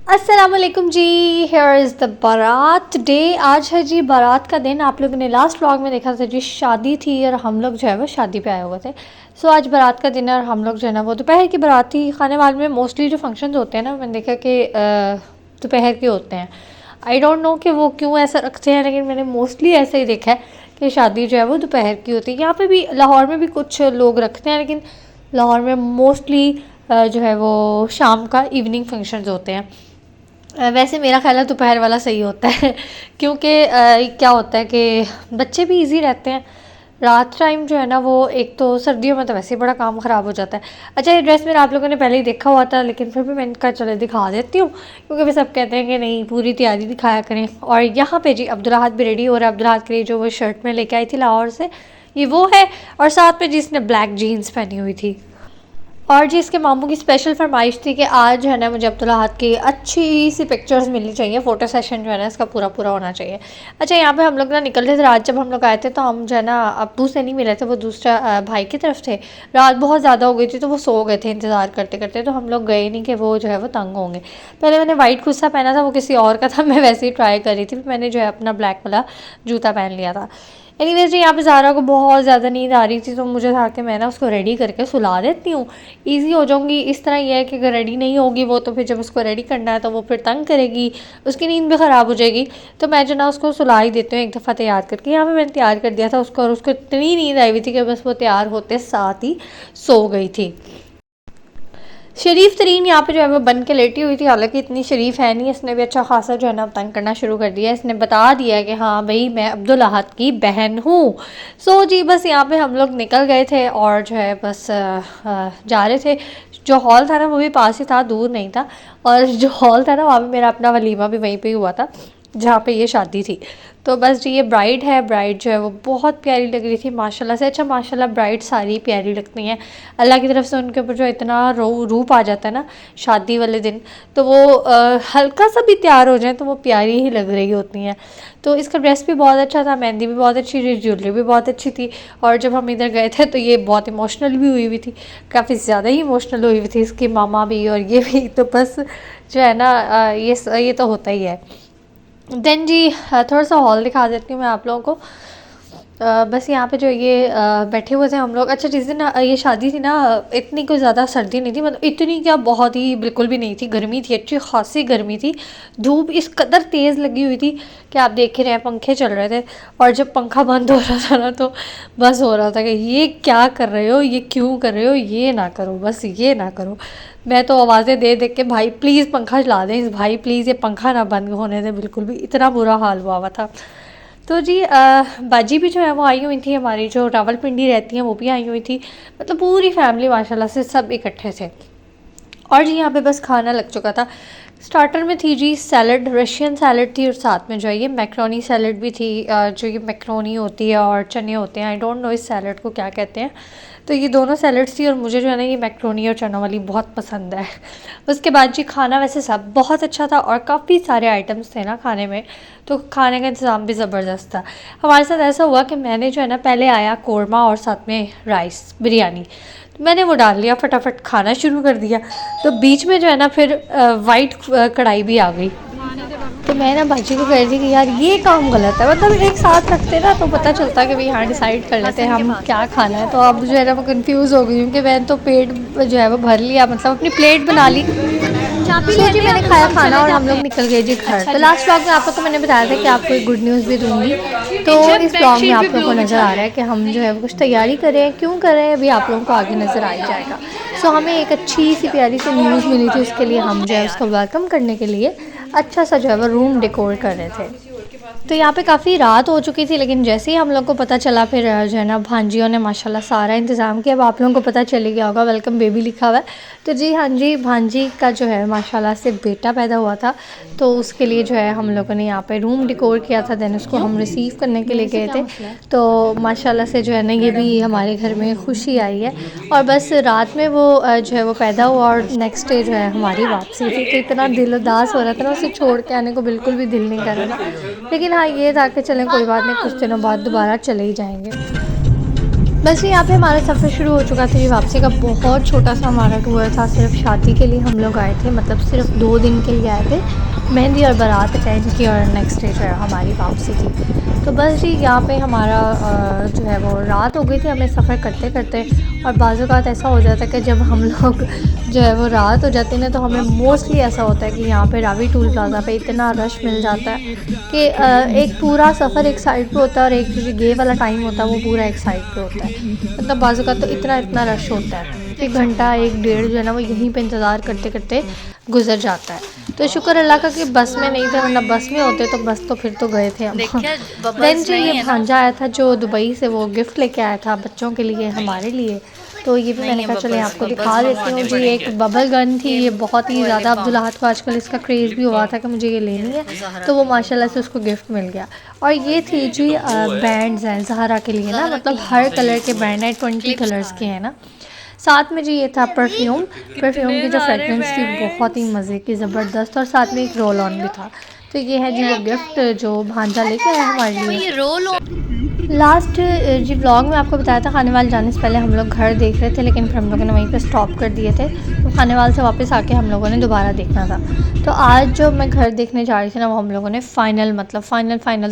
अस्सलामुअलैकुम जी। Here is the बारात day. आज है जी बारात का दिन। आप लोगों ने लास्ट व्लॉग में देखा था जी, शादी थी और हम लोग जो है वो शादी पे आए हुए थे। सो आज बारात का दिन है और हम लोग जो है ना वो दोपहर की बारात थी। खाने वाले में मोस्टली जो फंक्शंस होते हैं ना, मैंने देखा कि दोपहर के होते हैं। आई डोंट नो कि वो क्यों ऐसा रखते हैं, लेकिन मैंने मोस्टली ऐसे ही देखा है कि शादी जो है वो दोपहर की होती है। यहाँ पे भी लाहौर में भी कुछ लोग रखते हैं, लेकिन लाहौर में मोस्टली जो है वो शाम का इवनिंग फंक्शंस होते हैं। वैसे मेरा ख़्याल है दोपहर वाला सही होता है क्योंकि क्या होता है कि बच्चे भी इजी रहते हैं। रात टाइम जो है ना वो, एक तो सर्दियों में तो वैसे ही बड़ा काम ख़राब हो जाता है। अच्छा, ये ड्रेस मेरा आप लोगों ने पहले ही देखा हुआ था, लेकिन फिर भी मैंने कहा चलो दिखा देती हूँ, क्योंकि वे सब कहते हैं कि नहीं पूरी तैयारी दिखाया करें। और यहाँ पे जी अब्दुल भी रेडी हो रहा है। अब्दुल के लिए जो वो शर्ट में लेके आई थी लाहौर से, ये वो है। और साथ में जिसने ब्लैक जीन्स पहनी हुई थी। और जी इसके मामू की स्पेशल फरमाइश थी कि आज है ना मुझे अब्दुल की अच्छी सी पिक्चर्स मिलनी चाहिए, फ़ोटो सेशन जो है ना इसका पूरा पूरा होना चाहिए। अच्छा, यहाँ पे हम लोग ना निकल रहे थे रात, जब हम लोग आए थे तो हम जो है ना अब्बू से नहीं मिले थे, वो दूसरा भाई की तरफ थे। रात बहुत ज़्यादा हो गई थी तो वो सो गए थे इंतज़ार करते करते, तो हम लोग गए नहीं कि वो जो है वो तंग होंगे। पहले मैंने वाइट कुर्ता पहना था, वो किसी और का था, मैं वैसे ही ट्राई कर रही थी। मैंने जो है अपना ब्लैक वाला जूता पहन लिया था। एनीवेज जी, यहाँ पे ज़ारा को बहुत ज़्यादा नींद आ रही थी, तो मुझे था कि मैं ना उसको रेडी करके सुला देती हूँ, ईजी हो जाऊँगी। इस तरह यह है कि अगर रेडी नहीं होगी वो, तो फिर जब उसको रेडी करना है तो वो फिर तंग करेगी, उसकी नींद भी ख़राब हो जाएगी। तो मैं जो ना उसको सुला ही देती हूँ एक दफ़ा तैयार करके। यहाँ पे मैंने तैयार कर दिया था उसको, और उसको इतनी नींद आई हुई थी कि बस वो तैयार होते साथ ही सो गई थी। शरीफ तरीन यहाँ पे जो है वो बन के लेटी हुई थी, हालांकि इतनी शरीफ है नहीं। इसने भी अच्छा खासा जो है ना तंग करना शुरू कर दिया। इसने बता दिया कि हाँ भाई मैं अब्दुल अहद की बहन हूँ। सो जी बस यहाँ पे हम लोग निकल गए थे और जो है बस जा रहे थे। जो हॉल था ना वो भी पास ही था, दूर नहीं था। और जो हॉल था ना वहाँ पे मेरा अपना वलीमा भी वहीं पे हुआ था जहाँ पे ये शादी थी। तो बस जी ये ब्राइड है। ब्राइड जो है वो बहुत प्यारी लग रही थी माशाल्लाह से। अच्छा माशाल्लाह ब्राइड सारी प्यारी लगती हैं अल्लाह की तरफ से। उनके ऊपर जो इतना रूप आ जाता है ना शादी वाले दिन, तो वो हल्का सा भी तैयार हो जाए तो वो प्यारी ही लग रही होती हैं। तो इसका ड्रेस भी बहुत अच्छा था, मेहंदी भी बहुत अच्छी थी, ज्वेलरी भी बहुत अच्छी थी। और जब हम इधर गए थे तो ये बहुत इमोशनल भी हुई हुई थी, काफ़ी ज़्यादा ही इमोशनल हुई हुई थी, इसकी मामा भी और ये भी। तो बस जो है ना ये तो होता ही है। देन जी थोड़ा सा हॉल दिखा देती हूँ मैं आप लोगों को। बस यहाँ पे जो ये बैठे हुए थे हम लोग। अच्छा, जिस दिन ये शादी थी ना, इतनी कोई ज़्यादा सर्दी नहीं थी, मतलब इतनी क्या, बहुत ही बिल्कुल भी नहीं थी। गर्मी थी, अच्छी खासी गर्मी थी। धूप इस कदर तेज़ लगी हुई थी कि आप देख ही रहे हैं, पंखे चल रहे थे। और जब पंखा बंद हो रहा था ना तो बस हो रहा था कि ये क्या कर रहे हो, ये क्यों कर रहे हो, ये ना करो, बस ये ना करो। मैं तो आवाज़ें दे दे के भाई प्लीज़ पंखा चला दें, इस भाई प्लीज़ ये पंखा ना बंद होने दें, बिल्कुल भी। इतना बुरा हाल हुआ था। तो जी बाजी भी जो है वो आई हुई थी, हमारी जो रावलपिंडी रहती हैं वो भी आई हुई थी। मतलब पूरी फैमिली माशाल्लाह से सब इकट्ठे थे। और जी यहाँ पे बस खाना लग चुका था। स्टार्टर में थी जी सैलड, रशियन सैलड थी, और साथ में जो है ये मैक्रोनी सैलड भी थी। जो ये मैक्रोनी होती है और चने होते हैं, आई डोंट नो इस सैलड को क्या कहते हैं। तो ये दोनों सैलड्स थी और मुझे जो है ना ये मैक्रोनी और चना वाली बहुत पसंद है। उसके बाद जी खाना वैसे सब बहुत अच्छा था और काफ़ी सारे आइटम्स थे ना खाने में, तो खाने का इंतज़ाम भी ज़बरदस्त था। हमारे साथ ऐसा हुआ कि मैंने जो है ना पहले आया कौरमा और साथ में राइस बिरयानी, मैंने वो डाल लिया, फटाफट खाना शुरू कर दिया। तो बीच में जो है ना फिर वाइट कढ़ाई भी आ गई। तो मैं ना भाजी को कह रही थी कि यार ये काम गलत है, मतलब एक साथ रखते ना तो पता चलता कि भाई हाँ डिसाइड कर लेते हैं हम क्या खाना है। तो अब जो है ना वो कंफ्यूज हो गई, क्योंकि मैंने तो पेट जो है वो भर लिया, मतलब अपनी प्लेट बना ली। सो जी मैंने खाया खाना और हम लोग निकल गए जी घर। तो लास्ट व्लॉग में आप लोग को मैंने बताया था कि आपको एक गुड न्यूज़ भी दूंगी। तो इस व्लॉग में आप लोगों को नज़र आ रहा है कि हम जो है वो कुछ तैयारी करें, क्यों करें, अभी आप लोगों को आगे नज़र आ ही जाएगा। सो हमें एक अच्छी सी प्यारी सी न्यूज़ मिली थी, उसके लिए हम जो है उसको वेलकम करने के लिए अच्छा सा जो है वो रूम डेकोर कर रहे थे। तो यहाँ पे काफ़ी रात हो चुकी थी, लेकिन जैसे ही हम लोग को पता चला, फिर जो है ना भांजियों ने माशाल्लाह सारा इंतज़ाम किया। अब आप लोगों को पता चल गया होगा वेलकम बेबी लिखा हुआ है। तो जी हाँ जी, भांजी का जो है माशाल्लाह से बेटा पैदा हुआ था, तो उसके लिए जो है हम लोगों ने यहाँ पे रूम डेकोर किया था। देन उसको हम रिसीव करने के लिए गए थे। तो माशाल्लाह से जो है ना ये भी हमारे घर में खुशी आई है। और बस रात में वो जो है वो पैदा हुआ और नेक्स्ट डे जो है हमारी वापसी थी। तो इतना दिल उदास हो रहा था ना, उसे छोड़ के आने को बिल्कुल भी दिल नहीं कर रहा था। लेकिन हाँ ये था कि चलें कोई बात नहीं, कुछ दिनों बाद दोबारा चले ही जाएंगे। बस यहाँ पे हमारा सफ़र शुरू हो चुका था। ये वापसी का बहुत छोटा सा हमारा टूर था। सिर्फ शादी के लिए हम लोग आए थे, मतलब सिर्फ 2 दिन के लिए आए थे। मेहंदी और बारात अटेंड की और नेक्स्ट डे जो है हमारी वापसी थी। तो बस जी यहाँ पे हमारा जो है वो रात हो गई थी हमें सफ़र करते करते। और बाज़ औक़ात ऐसा हो जाता है कि जब हम लोग जो है वो रात हो जाती है ना, तो हमें मोस्टली ऐसा होता है कि यहाँ पे रावी टूल प्लाज़ा पे इतना रश मिल जाता है कि एक पूरा सफ़र एक साइड पे होता है और एक जो ये वाला टाइम होता है वो पूरा एक साइड पे होता है। मतलब बाज़ औक़ात तो इतना रश होता है कि घंटा एक डेढ़ जो है ना वो यहीं पे इंतज़ार करते करते गुजर जाता है। तो शुक्र अल्लाह का कि बस में नहीं थे, वरना बस में होते तो बस तो फिर तो गए थे हम। देन जी ये भांजा आया था जो दुबई से, वो गिफ्ट लेके आया था बच्चों के लिए, हमारे लिए। तो ये भी मैंने कहा चले आपको दिखा देती हूँ जी। एक बबल गन थी, ये बहुत ही ज़्यादा अब्दुल्लाहत को आजकल इसका क्रेज़ भी हुआ था कि मुझे ये लेनी है, तो वो माशाल्लाह से उसको गिफ्ट मिल गया। और ये थी जी बैंड्स हैं ज़हरा के लिए ना, मतलब हर कलर के बैंड हैं, 20 कलर्स के हैं ना। साथ में जी ये था परफ्यूम की जो फ्रेगरेंस थी बहुत ही मज़े की, ज़बरदस्त। और साथ में एक रोल ऑन भी था। तो ये है जी वो गिफ्ट जो भांजा लेके आया हमारे लिए। लास्ट जी व्लॉग में आपको बताया था खाने वाले जाने से पहले हम लोग घर देख रहे थे, लेकिन फिर हम लोगों ने वहीं पे स्टॉप कर दिए थे। तो खाने वाले से वापस आके हम लोगों ने दोबारा देखना था। तो आज जो मैं घर देखने जा रही थी ना, वो हम लोगों ने फ़ाइनल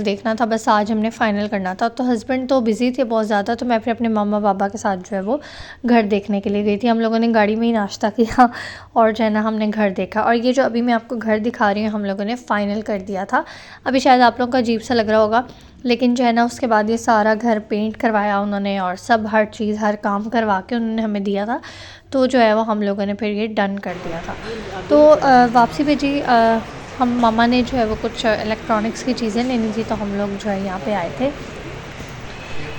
देखना था। बस आज हमने फ़ाइनल करना था। तो हस्बैंड तो बिज़ी थे बहुत ज़्यादा, तो मैं फिर अपने मम्मा पापा के साथ जो है वो घर देखने के लिए गई थी। हम लोगों ने गाड़ी में ही नाश्ता किया और जो है ना हमने घर देखा। और ये जो अभी मैं आपको घर दिखा रही हूँ, हम लोगों ने फ़ाइनल कर दिया था। अभी शायद आप लोगों को अजीब सा लग रहा होगा, लेकिन जो है ना उसके बाद ये सारा घर पेंट करवाया उन्होंने और सब हर चीज़ हर काम करवा के उन्होंने हमें दिया था। तो जो है वो हम लोगों ने फिर ये डन कर दिया था। तो वापसी पे जी हम मामा ने जो है वो कुछ इलेक्ट्रॉनिक्स की चीज़ें लेनी थी, तो हम लोग जो है यहाँ पे आए थे।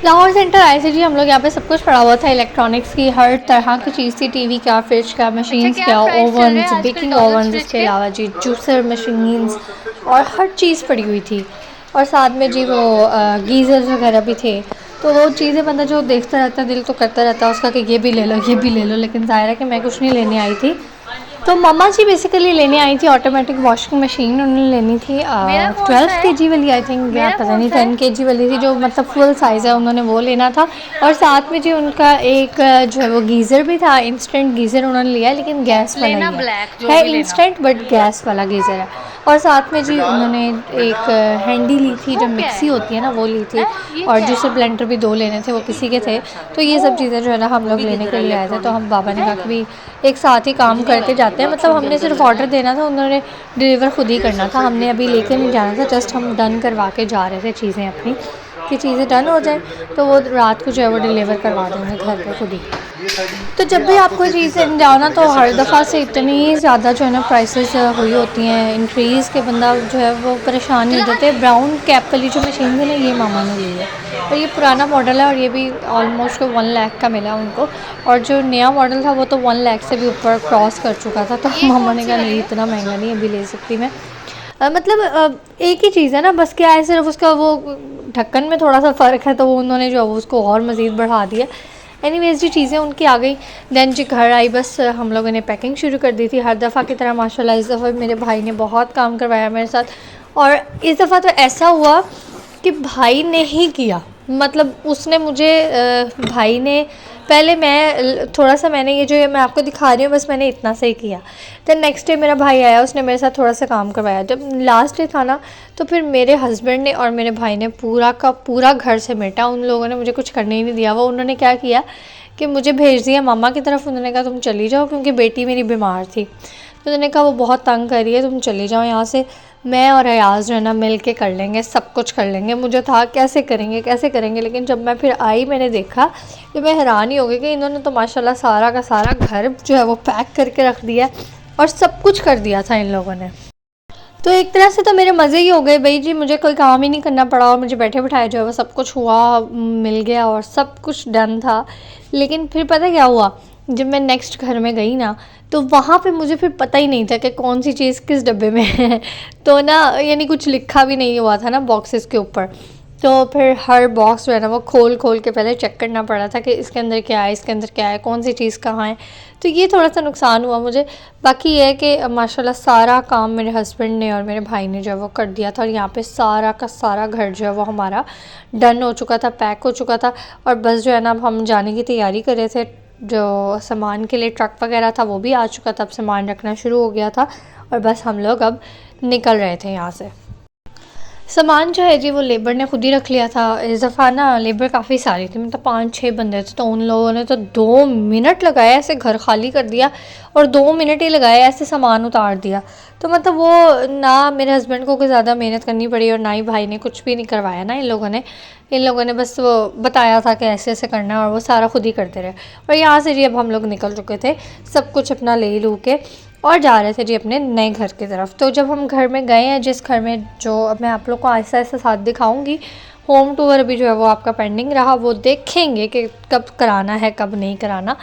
लाहौर सेंटर आए थे जी हम लोग। यहाँ पे सब कुछ पड़ा हुआ था इलेक्ट्रॉनिक्स की, हर तरह की चीज़ थी। टीवी क्या, फ्रिज क्या, मशीन्स क्या, ओवन्स, बेकिंग ओवन्स, इसके अलावा जी जूसर मशीन्स और हर चीज़ पड़ी हुई थी। और साथ में जी वो गीज़र्स वगैरह भी थे। तो वो चीज़ें बंदा जो देखता रहता है, दिल तो करता रहता है उसका कि ये भी ले लो ये भी ले लो, लेकिन ज़ाहिर है कि मैं कुछ नहीं लेने आई थी। तो मम्मा जी बेसिकली लेने आई थी ऑटोमेटिक वॉशिंग मशीन। उन्होंने लेनी थी 12 kg वाली, आई थिंक, या पता नहीं 10 kg वाली थी, जो मतलब फुल साइज़ है, उन्होंने वो लेना था। और साथ में जी उनका एक जो है वो गीज़र भी था, इंस्टेंट गीज़र उन्होंने लिया, लेकिन गैस वाला ही है इंस्टेंट बट गैस वाला गीज़र है। और साथ में जी उन्होंने एक हैंडी ली थी, जो मिक्सी होती है ना वो ली थी। और जूसर ब्लेंडर भी 2 लेने थे, वो किसी के थे। तो ये सब चीज़ें जो है ना हम लोग लेने के लिए आए थे। तो हम बाबा ने कहा कि भी एक साथ ही काम करते जाते हैं, मतलब हमने सिर्फ ऑर्डर देना था, उन्होंने डिलीवर खुद ही करना था, हमने अभी लेके नहीं जाना था। जस्ट हम डन करवा के जा रहे थे चीज़ें अपनी, कि चीज़ें डन हो जाए तो वो रात को जो है वो डिलीवर करवा देंगे घर पे खुद ही। तो जब भी आप कोई चीज़ लेने जाओ ना, तो हर दफ़ा से इतनी ज़्यादा जो है ना प्राइसेस हुई होती हैं इंक्रीज़ के, बंदा जो है वो परेशान नहीं हो जाते। ब्राउन कैप वाली जो मशीन थी ना, ये मामा ने ली है और ये पुराना मॉडल है और ये भी ऑलमोस्ट 1 लाख का मिला उनको। और जो नया मॉडल था वो तो 1 लाख से भी ऊपर क्रॉस कर चुका था। तो मामा ने कहा नहीं इतना महंगा नहीं अभी ले सकती मैं। मतलब एक ही चीज़ है ना, बस क्या है सिर्फ उसका वो ढक्कन में थोड़ा सा फ़र्क है, तो वो उन्होंने जो उसको और मज़ीद बढ़ा दिया। एनीवेज़ जी चीज़ें उनकी आ गई। देन जी घर आई, बस हम लोगों ने पैकिंग शुरू कर दी थी हर दफ़ा की तरह। माशाल्लाह इस दफ़ा मेरे भाई ने बहुत काम करवाया मेरे साथ। और इस दफ़ा तो ऐसा हुआ कि भाई ने ही किया, मतलब उसने मुझे भाई ने पहले मैं थोड़ा सा, मैंने ये जो मैं आपको दिखा रही हूँ बस मैंने इतना से ही किया। तो नेक्स्ट डे मेरा भाई आया, उसने मेरे साथ थोड़ा सा काम करवाया। जब लास्ट डे था ना, तो फिर मेरे हस्बैंड ने और मेरे भाई ने पूरा का पूरा घर समेटा। उन लोगों ने मुझे कुछ करने ही नहीं दिया। वो उन्होंने क्या किया कि मुझे भेज दिया मामा की तरफ। उन्होंने कहा तुम चली जाओ, क्योंकि बेटी मेरी बीमार थी। तो उन्होंने कहा वो बहुत तंग कर रही है, तुम चली जाओ यहाँ से, मैं और अयाज़ जो है ना मिल के कर लेंगे, सब कुछ कर लेंगे। मुझे था कैसे करेंगे, लेकिन जब मैं फिर आई मैंने देखा तो मैं हैरान ही हो गई कि इन्होंने तो माशाल्लाह सारा का सारा घर जो है वो पैक करके रख दिया और सब कुछ कर दिया था इन लोगों ने। तो एक तरह से तो मेरे मज़े ही हो गए भाई जी, मुझे कोई काम ही नहीं करना पड़ा और मुझे बैठे बिठाए जो है वो सब कुछ हुआ, मिल गया और सब कुछ डन था। लेकिन फिर पता क्या हुआ, जब मैं नेक्स्ट घर में गई ना, तो वहाँ पे मुझे फिर पता ही नहीं था कि कौन सी चीज़ किस डब्बे में है। तो ना यानी कुछ लिखा भी नहीं हुआ था ना बॉक्सेस के ऊपर। तो फिर हर बॉक्स जो है ना वो खोल खोल के पहले चेक करना पड़ा था कि इसके अंदर क्या है, इसके अंदर क्या है, कौन सी चीज़ कहाँ है। तो ये थोड़ा सा नुकसान हुआ मुझे। बाकी ये है कि माशाल्लाह सारा काम मेरे हस्बैंड ने और मेरे भाई ने जो है वो कर दिया था, और यहाँ पे सारा का सारा घर जो है वो हमारा डन हो चुका था, पैक हो चुका था। और बस जो है ना अब हम जाने की तैयारी कर रहे थे। जो सामान के लिए ट्रक वगैरह था वो भी आ चुका था, अब सामान रखना शुरू हो गया था, और बस हम लोग अब निकल रहे थे यहाँ से। सामान जो है जी वो लेबर ने खुद ही रख लिया था। इस दफ़ा ना लेबर काफ़ी सारी थी, मतलब 5-6 बंदे थे, तो उन लोगों ने तो 2 मिनट लगाए ऐसे घर खाली कर दिया, और 2 मिनट ही लगाए ऐसे सामान उतार दिया। तो मतलब वो ना मेरे हस्बैंड को कोई ज़्यादा मेहनत करनी पड़ी, और ना ही भाई ने कुछ भी नहीं करवाया ना इन लोगों ने बस वो बताया था कि ऐसे ऐसे करना है, और वो सारा खुद ही करते रहे। और यहाँ से जी अब हम लोग निकल चुके थे, सब कुछ अपना ले लू के, और जा रहे थे जी अपने नए घर की तरफ। तो जब हम घर में गए हैं, जिस घर में जो अब मैं आप लोग को आहिस्ता आहिस्ता साथ दिखाऊंगी, होम टूर अभी जो है वो आपका पेंडिंग रहा, वो देखेंगे कि कब कराना है कब नहीं कराना।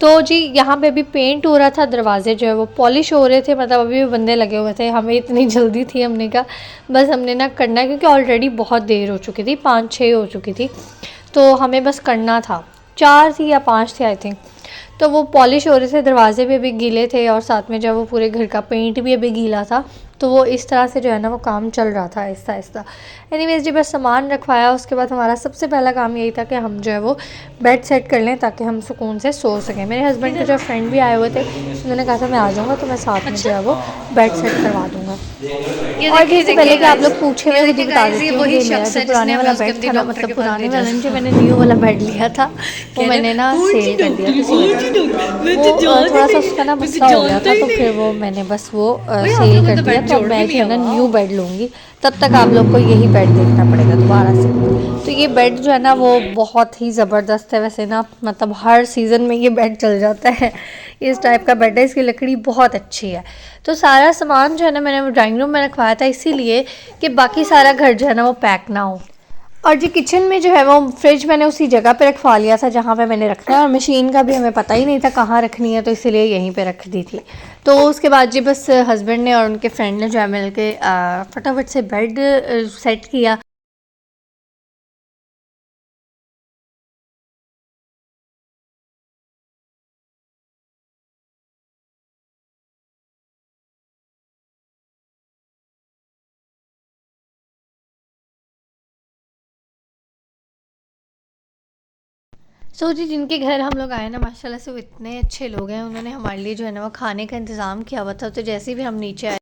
तो जी यहाँ पे अभी पेंट हो रहा था, दरवाजे जो है वो पॉलिश हो रहे थे, मतलब अभी भी बंदे लगे हुए थे। हमें इतनी जल्दी थी, हमने कहा बस हमने ना करना है, क्योंकि ऑलरेडी बहुत देर हो चुकी थी, 5-6 हो चुकी थी, तो हमें बस करना था। 4 थी या 5 थी आई थिंक। तो वो पॉलिश हो रहे थे, दरवाजे भी अभी गीले थे, और साथ में जब वो पूरे घर का पेंट भी अभी गीला था, तो वो इस तरह से जो है ना वो काम चल रहा था आहिस्ता आहिस्ता। एनीवेज जी बस सामान रखवाया, उसके बाद हमारा सबसे पहला काम यही था कि हम जो है वो बेड सेट कर लें, ताकि हम सुकून से सो सकें। मेरे हस्बैंड के जो फ्रेंड भी आए हुए थे, उन्होंने कहा था मैं आ जाऊँगा, तो मैं साथ में जो है वो बेड सेट करवा दूँगा। और इससे पहले कि आप लोग पूछे, मैं मुझे बता देती हूँ कि मेरा जो पुराने वाला बेड था ना, मतलब पुराने वाला जो मैंने न्यू वाला बेड लिया था, वो मैंने ना सेल कर दिया किसी वजह से। वो थोड़ा सा उसका ना मसला हो गया था, तो फिर वो मैंने बस वो सेल कर दिया। तो अब मैं जो है ना न्यू बेड लूँगी, तब तक आप लोग को यही बेड देखना पड़ेगा दोबारा से। तो ये बेड जो है ना वो बहुत ही ज़बरदस्त है वैसे ना, मतलब हर सीज़न में ये बेड चल जाता है। इस टाइप का बेड है, इसकी लकड़ी बहुत अच्छी है। तो सारा सामान जो है ना मैंने ड्राइंग रूम में रखवाया था, इसीलिए कि बाकी सारा घर जो है ना वो पैक ना हो। और जो किचन में जो है वो फ्रिज मैंने उसी जगह पे रखवा लिया था जहाँ पे मैंने रखना है, और मशीन का भी हमें पता ही नहीं था कहाँ रखनी है, तो इसीलिए यहीं पे रख दी थी। तो उसके बाद जी बस हस्बैंड ने और उनके फ्रेंड ने जो है मिल के फटाफट से बेड सेट किया। सो जी जिनके घर हम लोग आए ना, माशाल्लाह से वो इतने अच्छे लोग हैं, उन्होंने हमारे लिए जो है ना वो खाने का इंतज़ाम किया हुआ था। तो जैसे भी हम नीचे आए,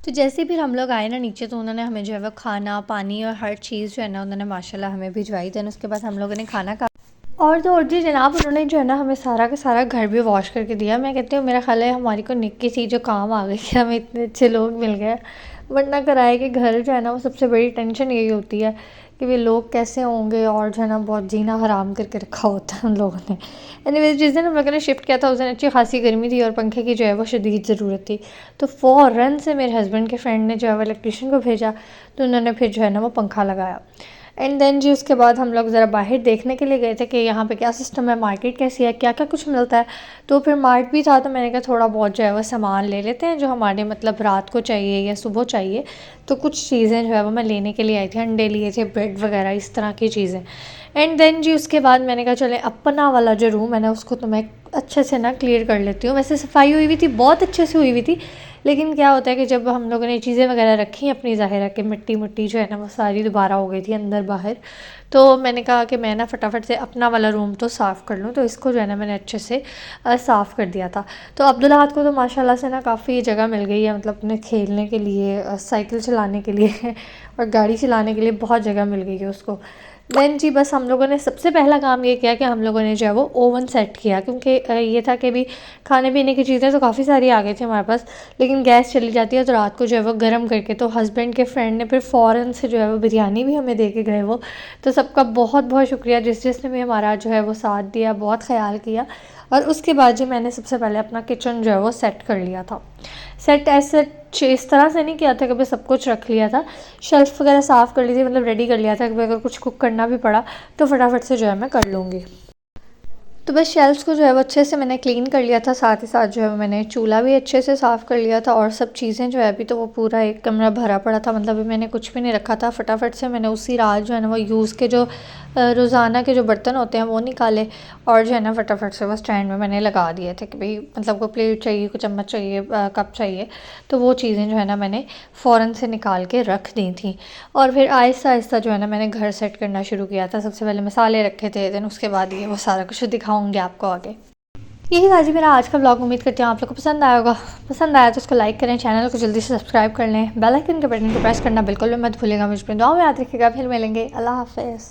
तो जैसे भी हम लोग आए ना नीचे, तो उन्होंने हमें जो है वो खाना पानी और हर चीज़ जो है ना उन्होंने माशाल्लाह हमें भिजवाई। दैन उसके बाद हम लोगों ने खाना खा, और तो और जी जनाब उन्होंने जो है ना हमें सारा का सारा घर भी वॉश करके दिया। मैं कहती हूँ मेरा ख्याल है हमारी को निक्की सी जो काम आ गई कि हमें इतने अच्छे लोग मिल गए। वरना कराए कि घर जो है ना वो सबसे बड़ी टेंशन यही होती है कि वे लोग कैसे होंगे, और जो है ना बहुत जीना हराम करके रखा होता है उन लोगों ने। एनीवेज जिस दिन हम लोगों ने शिफ्ट किया था उस दिन अच्छी खासी गर्मी थी, और पंखे की जो है वो शदीद ज़रूरत थी। तो फ़ौरन से मेरे हस्बैंड के फ्रेंड ने जो है वो इलेक्ट्रिशियन को भेजा, तो उन्होंने फिर जो है ना वो पंखा लगाया। एंड देन जी उसके बाद हम लोग ज़रा बाहर देखने के लिए गए थे कि यहाँ पे क्या सिस्टम है, मार्केट कैसी है, क्या क्या कुछ मिलता है। तो फिर मार्ट भी था, तो मैंने कहा थोड़ा बहुत जो है वो सामान ले लेते हैं जो हमारे मतलब रात को चाहिए या सुबह चाहिए। तो कुछ चीज़ें जो है वो मैं लेने के लिए आई थी, अंडे लिए थे, ब्रेड वगैरह इस तरह की चीज़ें। एंड देन जी उसके बाद मैंने कहा चले अपना वाला जो रूम है ना उसको तो मैं अच्छे से ना क्लियर कर लेती हूँ। वैसे सफाई हुई हुई थी, बहुत अच्छे से हुई हुई थी, लेकिन क्या होता है कि जब हम लोगों ने चीज़ें वगैरह रखी अपनी ज़ाहिर है कि मिट्टी मुट्टी जो है ना वो सारी दोबारा हो गई थी अंदर बाहर। तो मैंने कहा कि मैं ना फटाफट से अपना वाला रूम तो साफ़ कर लूँ, तो इसको जो है ना मैंने अच्छे से साफ़ कर दिया था। तो अब्दुल्लाहत को तो माशाल्लाह से ना काफ़ी जगह मिल गई है, मतलब अपने खेलने के लिए, साइकिल चलाने के लिए और गाड़ी चलाने के लिए बहुत जगह मिल गई है उसको। देन जी बस हम लोगों ने सबसे पहला काम ये किया कि हम लोगों ने जो है वो ओवन सेट किया, क्योंकि ये था कि भी खाने पीने की चीज़ें तो काफ़ी सारी आ गई थी हमारे पास, लेकिन गैस चली जाती है तो रात को जो है वो गर्म करके, तो हस्बैंड के फ्रेंड ने फिर फ़ौरन से जो है वो बिरयानी भी हमें दे के गए वो। तो सबका बहुत बहुत शुक्रिया जिसने भी हमारा जो है वो साथ दिया, बहुत ख्याल किया। और उसके बाद जी मैंने सबसे पहले अपना किचन जो है वो सेट कर लिया था। सेट ऐसे इस तरह से नहीं किया था कि भाई सब कुछ रख लिया था, शेल्फ़ वगैरह साफ़ कर ली थी, मतलब रेडी कर लिया था कि अगर कुछ कुक करना भी पड़ा तो फटाफट से जो है मैं कर लूँगी। तो बस शेल्फ़्स को जो है वो अच्छे से मैंने क्लीन कर लिया था, साथ ही साथ जो है मैंने चूल्हा भी अच्छे से साफ़ कर लिया था और सब चीज़ें जो है अभी तो वो पूरा एक कमरा भरा पड़ा था, मतलब अभी मैंने कुछ भी नहीं रखा था। फटाफट से मैंने उसी रात जो है ना वो यूज़ के जो रोज़ाना के जो बर्तन होते हैं वो निकाले और जो है ना फटाफट से वो स्टैंड में मैंने लगा दिए थे कि भाई मतलब कोई प्लेट चाहिए, कोई चम्मच चाहिए, कप चाहिए, तो वो चीज़ें जो है ना मैंने फ़ौरन से निकाल के रख दी थी। और फिर आहिस्ता आहिस्ता जो है ना मैंने घर सेट करना शुरू किया था। सबसे पहले मसाले रखे थे, देन उसके बाद ये वो सारा कुछ दिखाऊंगी आपको आगे। यही था जी मेरा आज का व्लॉग। उम्मीद करती हूँ आप लोग को पसंद आया होगा। पसंद आया तो उसको लाइक करें, चैनल को जल्दी से सब्सक्राइब कर लें, बेल आइकन के बटन को प्रेस करना बिल्कुल भी मत भूलिएगा। मुझे अपनी दुआ में याद रखिएगा। फिर मिलेंगे। अल्लाह हाफ़िज़।